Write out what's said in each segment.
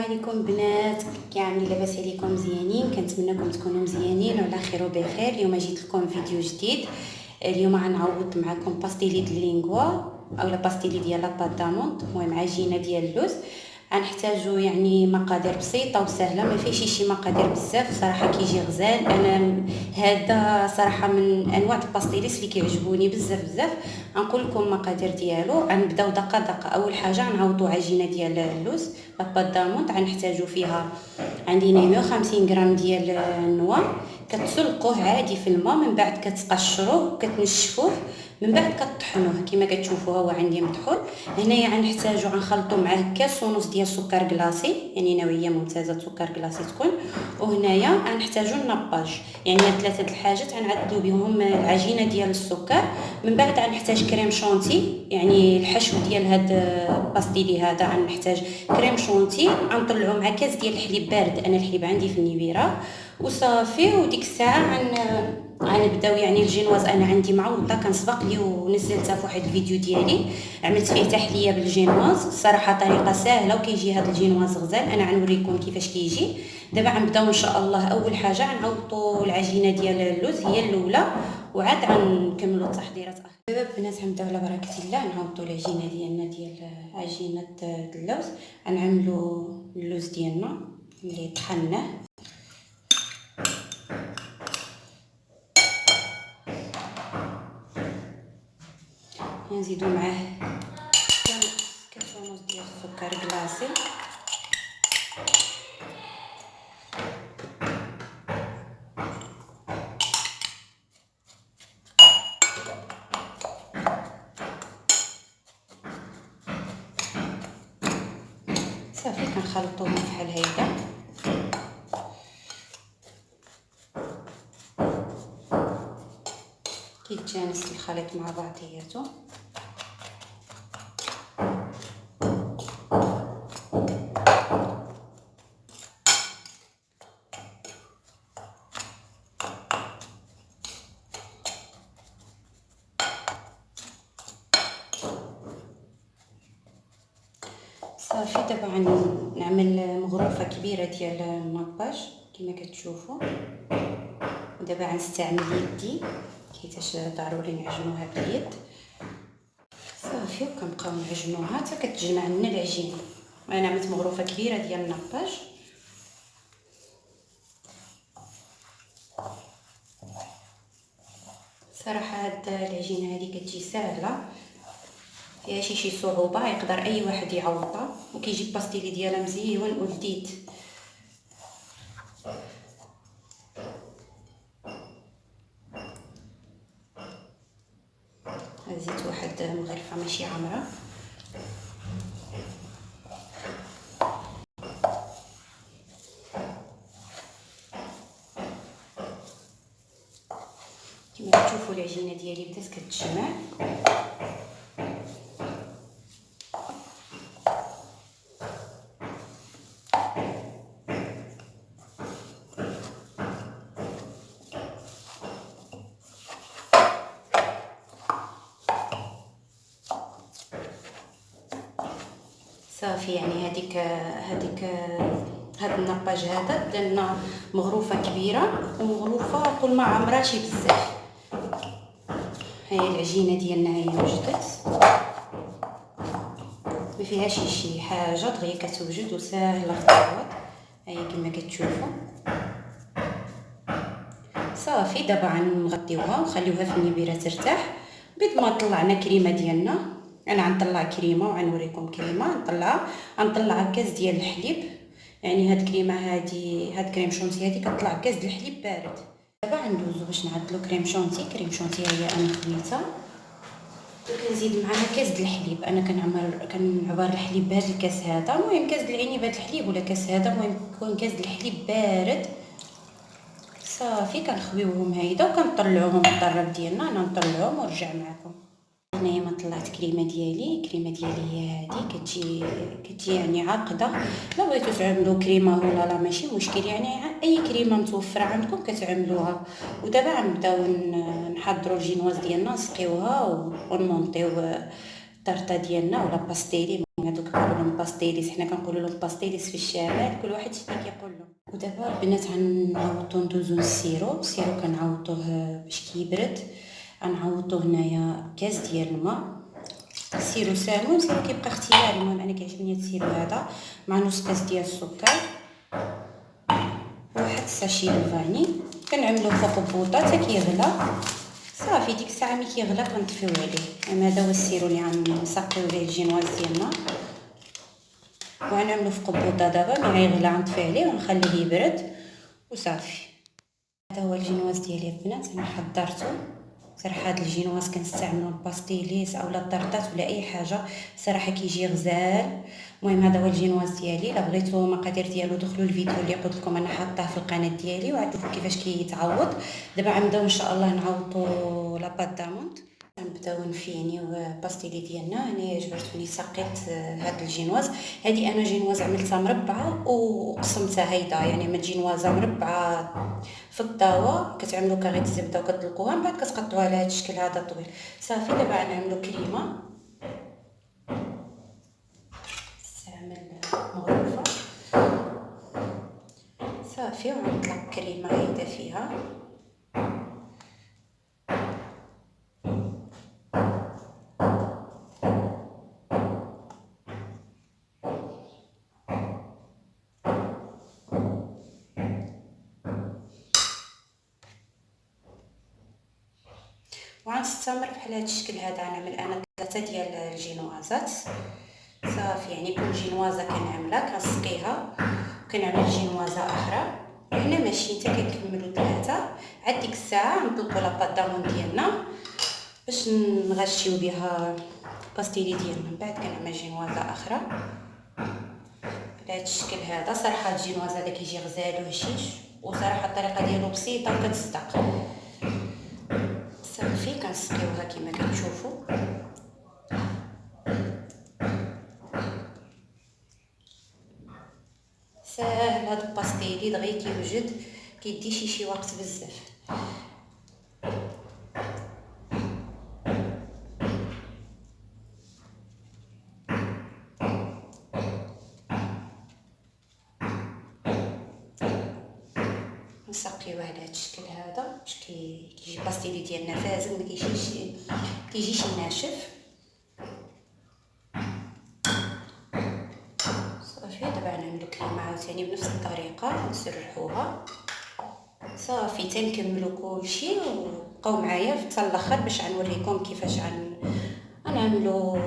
عليكم بنات، كي عاملين؟ لاباس عليكم؟ مزيانين؟ كنتمنىكم تكونوا مزيانين وعلى خير وبخير. اليوم جيت لكم فيديو جديد. اليوم غنعوض معكم باستيلي د اللينغوا اولا باستيلي ديال لاباط داموند، المهم عجينه ديال اللوز. غنحتاجوا يعني مقادير بسيطه وسهله، ما فيهش شي مقادير بزاف، صراحه كيجي غزال. انا هذا صراحه من انواع الباستيليس اللي كيعجبوني بزاف بزاف. غنقول لكم المقادير ديالو. غنبداو دقه دقه. اول حاجه غنعوضوا عجينه ديال اللوز لاباط داموند. غنحتاجوا فيها، عندي 150 غرام ديال النواه. كتسلقوه عادي في الماء، من بعد كتقشروه وكتنشفوه، من بعد كطحنوه كما كتشوفوا. هو عندي مطحون. هنايا غنحتاجوا غنخلطوا معاه كاس ونص ديال السكر كلاصي، يعني نوعيه ممتازه سكر كلاصي تكون. وهنايا غنحتاجوا النباج، يعني هاد ثلاثه الحاجات غنعدلوا بهم العجينه ديال السكر. من بعد غنحتاج كريم شونتي، يعني الحشو ديال هاد الباستيلي هذا غنحتاج كريم شونتي. غنطلعوا مع كاس ديال الحليب بارد، انا الحليب عندي في النبيره وصافي. وديك الساعه غنبداو يعني الجينواز. انا عندي معوضه كنسبق لي ونزلتها في واحد الفيديو ديالي، عملت فيه تحليه بالجينواز. الصراحه طريقه سهله وكيجي هذا الجينواز غزال. انا غنوريكم كيفاش كيجي. دابا غنبداو ان شاء الله. اول حاجه غنعوضوا العجينه ديال اللوز، هي الاولى، وعاد غنكملوا التحضيرات اخرى. دابا البنات غنبداو على بركه الله. نعوضوا العجينه ديالنا ديال عجينه اللوز. غنعملوا اللوز ديالنا اللي طحناه، نزيدو معاه كاس ونص ديال السكر كلاصي، صافي كنخلطوهم بحال هيدا. كيتجانس الخليط مع بعضياتو. صافي دابا غنعمل مغروفه كبيره ديال النباج كما كتشوفوا. ودابا غنستعمل يدي حيتاش ضروري نعجنوها باليد. صافي وكنبقاو نعجنوها حتى كتجمع لنا العجينه. انا عملت مغروفه كبيره ديال النباج. صراحه هاد العجينه هذه كتجي سهله، فيها شي صعوبه، يقدر اي واحد يعوضها، وكيجي الباستيلي ديالها مزيون ولذيذ. زيت واحد مغرفه ماشي عامره. كما كتشوفوا العجينه ديالي بدات كتجمع. صافي يعني هاد النباج هذا درنا مغروفه كبيره ومغروفه قول ما عمراتش بزاف. هاي العجينه ديالنا هي وجدت، ما فيهاش شي حاجه، دغيا كتوجد وساهله في التعويض. هاي كما كتشوفوا. صافي دابا غنغطيوها ونخليوها في النبيره ترتاح. بيد ما طلعنا كريمه ديالنا. انا غنطلع كريمه وغنوريكم كريمه غنطلع كاس ديال الحليب. يعني هاد الكريمه هاد كريم شونتي هادي كطلع كاس ديال الحليب بارد. دابا غندوزو باش نعدلو كريم شونتي هي انا خديتها. وكنزيد معاها كاس ديال الحليب. انا كنعبر الحليب بهذا الكاس هذا، المهم كاس ديال العنب هذا الحليب ولا كاس هذا، المهم يكون كاس ديال الحليب بارد. صافي كنخويوهم هيدا وكنطلعوهم الطراب ديالنا. انا نطلعهم ونرجع معكم. هنايا ما طلعت الكريمه ديالي هي هذه. كتجي يعني عاقده. لا بغيتو تعملوا كريمه ولا لا ماشي مشكل، يعني اي كريمه متوفره عندكم كتعملوها. ودابا غنبداو نحضروا الجينواز ديالنا، نسقيوها ونمونطيو الطرطه ديالنا ولا باستيلي. هادوك كيقولوا لهم باستيليس، حنا كنقولوا لهم باستيليس في الشمال، كل واحد شنو كيقول له. ودابا البنات غنعوضو ندوزو السيرو كنعوضوه باش كيبرد. غنعوضو هنايا كاس ديال الماء، السيرو ساهل، المهم السيرو كيبقى اختياري، المهم انا كيعجبني هاد السيرو هذا، مع نص كاس ديال السكر، واحد ساشي الفاني، كنعملوه فوق بوطه حتى كيغلى. صافي ديك الساعه ملي كيغلى كنطفيو عليه. هذا هو السيرو اللي غنسقيو به الجينواز ديالنا، وغنعملو في قبوطه. دابا ملي غيغلى غنطفي عليه ونخليه يبرد وصافي. هذا هو الجينواز ديالي البنات، انا حضرته. صراحه هذا الجينواز كنستعملو الباستيليس اولا الطرطات ولا اي حاجه، صراحه كيجي غزال. المهم هذا هو الجينواز ديالي. الا بغيتو المقادير ديالو دخلوا الفيديو اللي قلت لكم انا حاطاه في القناه ديالي وعتشوفوا كيفاش كيتعوض. دابا غنبداو ان شاء الله نعوضوا لا بات داموند. غنبداو نفينيو باستيلي ديالنا. انا جبرتوني سقيت هذا الجينواز. هذه انا جينواز عملتها مربعه وقسمتها هيدا، يعني من جينوازه مربعه في الطاوه كتعملوا كغيط الزبده وكتطلقوها، من بعد كتقطعوها على هذا الشكل هذا طويل. صافي دابا غنعملوا كريمه. نستعمل مغرفه صافي ونطلق كريمه هيدا فيها. وغنستمر بحال هذا الشكل هذا. غنعمل انا 3 ديال الجينوازات صافي، يعني كل جينوازه كنعملها كنسقيها وكنعمل جينوازه اخرى. حنا ماشيين حتى كنكملوا 3. عاد ديك الساعه نطلقوا لاباط دامون ديالنا باش نغشيو بها باستيلي ديالنا. من بعد كنعمل جينوازه اخرى بهذا الشكل هذا. صراحه الجينواز هذا كيجي غزال وهشيش، وصراحه الطريقه ديالو بسيطه وكتصدق. صافي كنسقيوها كما كتشوفوا. ساهل هذا الباستيلي دغيا كيوجد، كيدي شي وقت بزاف. نسقيوه على هذا الشكل هذا باش كيجي الباستيلي ديالنا فازل، ما كيجيش ناشف. صافي دابا غنعملو كريمه عاوتاني بنفس الطريقه نسرحوها صافي تنكملوا كلشي. وبقاو معايا حتى الاخر باش غنوريكم كيفاش غنعملوا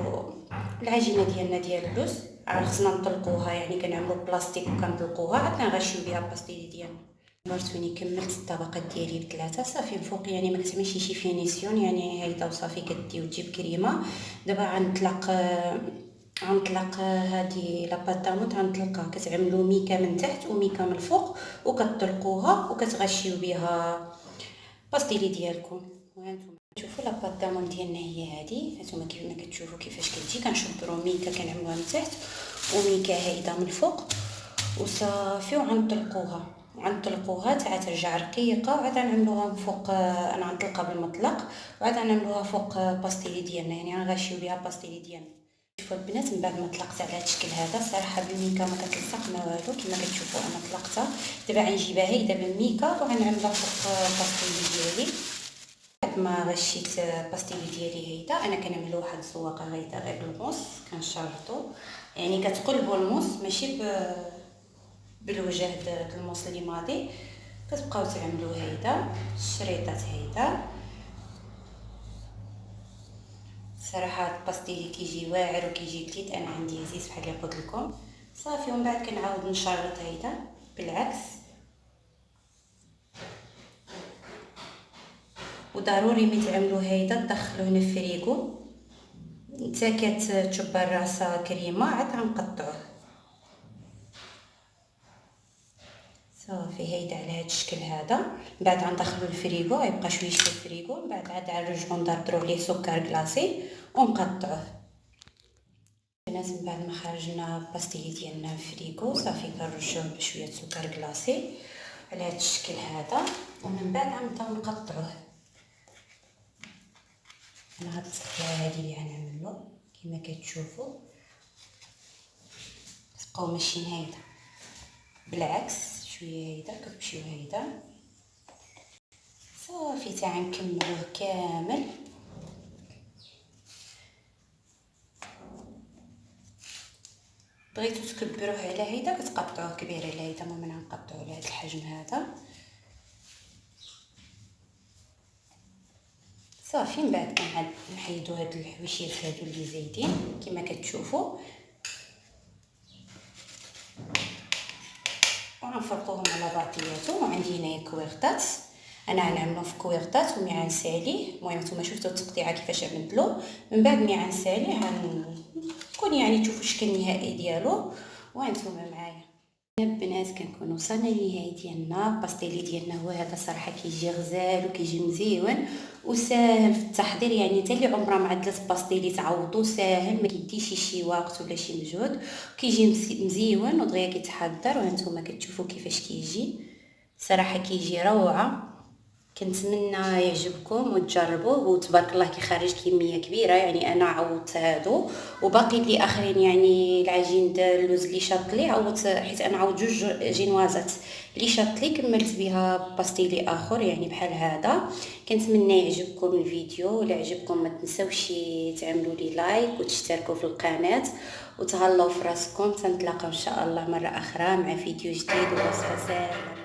العجينه ديالنا ديال اللوز. خصنا نطلقوها، يعني كنعملوا بلاستيك وكنطلقوها عاد كنغشيو بها الباستيلي ديالنا. مرتوني كملت الطبقات ديالي ب3 صافي. فوق يعني ما كتعملش شي فينيسيون، يعني هيدا وصافي كدي وتجيب كريمه. دابا غنطلق هذه لاباط داموند غنطلقها. كتعملوا ميكا من تحت وميكا من الفوق وكتطلقوها وكتغشيو بها باستيلي ديالكم. وهانتوما شوفوا لاباط داموند ديالنا هي هذه. هانتوما كيفما كتشوفوا كيفاش كتجي. كنشبروا ميكا كنعملوها من تحت وميكا هيدا من الفوق وصافي. وغنطلقوها حتى ترجع رقيقه، وعاد غنعملوها من فوق. انا غنطلقها بالمطلق وعاد غنعملوها فوق باستيلي ديالنا، يعني غنغشيو بها باستيلي ديالنا. شوفوا البنات من بعد ما طلقت على هذا الشكل هذا، صراحه بالميكا ما كتلصق ما والو كما كتشوفوا انا طلقتها. دابا غنجيبها هيدا بالميكا وغنعملها فوق باستيلي ديالي. بعد ما غشيت باستيلي ديالي هيدا، انا كنعمل واحد الزواقه هيدا غير بالموس كنشرطو، يعني كتقلبوا الموس ماشي بالوجه د الموس اللي ماضي. كتبقاو تعملوا هيدا الشريطات هيدا. صراحه الباستيلي كيجي واعر وكيجي لذيذ، انا عندي عزيز بحال اللي قلت لكم. صافي ومن بعد كنعاود نشرط هيدا بالعكس. وضروري ملي تعملوا هيدا تدخلوه للفريغو حتى كتشبر راسها كريمه، عاد غنقطعوه صافي هيدا على هذا الشكل هذا. من بعد غندخلو الفريغو، غيبقى شويه في الفريغو. من بعد عاد غنرجعو ندردرو عليه سكر كلاصي ونقطعوه. البنات من بعد ما خرجنا الباستيلي ديالنا من الفريغو صافي كنرشوه بشويه سكر كلاصي على هذا الشكل هذا. ومن بعد غنبداو نقطعوه. انا هاد التقطيعه هذه اللي غنعملو كما كتشوفوا. تبقاو ماشيين هيدا بالعكس، شويه هيدا كتمشيو هيدا صافي. تا غنكملوه كامل. بغيتو تكبروه على هيدا كتقطعوه كبير على هيدا، المهم انا نقطعو على هذا الحجم هذا صافي. من بعد كنحيدو هاد الحويشيات هادو اللي زايدين كما كتشوفوا، ونفرقوهم على بعضياتهم. وعندي هنايا كويغطات، انا غنعملو في كويغطات ومي غنساليه. المهم نتوما شفتوا التقطيعه كيفاش عملتلو. من بعد مي غنساليه غنكون يعني تشوفوا الشكل النهائي ديالو وانتوما معايا. البنات كنكون وصلنا للنهايه ديالنا. الباستيلي ديالنا هو هذا صراحه كيجي غزال وكيجي مزيون وساهل في التحضير. يعني حتى اللي عمرها ما عدلت باستيلي تعوضو، ساهل ما كيديش شي وقت ولا شي مجهود، كيجي مزيون ودغيا كيتحضر. وهانتوما كتشوفوا كيفاش كيجي، صراحه كيجي روعه. كنتمنى يعجبكم وتجربوه. وتبارك الله كيخرج كميه كبيره، يعني انا عوضت هادو وباقي لي اخرين. يعني العجين ديال اللوز اللي شاط لي عوضت، حيت انا عوض جوج جينوازات اللي شاط لي كملت بها باستيلي اخر يعني بحال هذا. كنتمنى يعجبكم الفيديو. ولا عجبكم ما تنساوش تعملوا لي لايك وتشتركوا في القناه وتهلاو في راسكم. تنتلاقاو ان شاء الله مره اخرى مع فيديو جديد ووصفه سهله.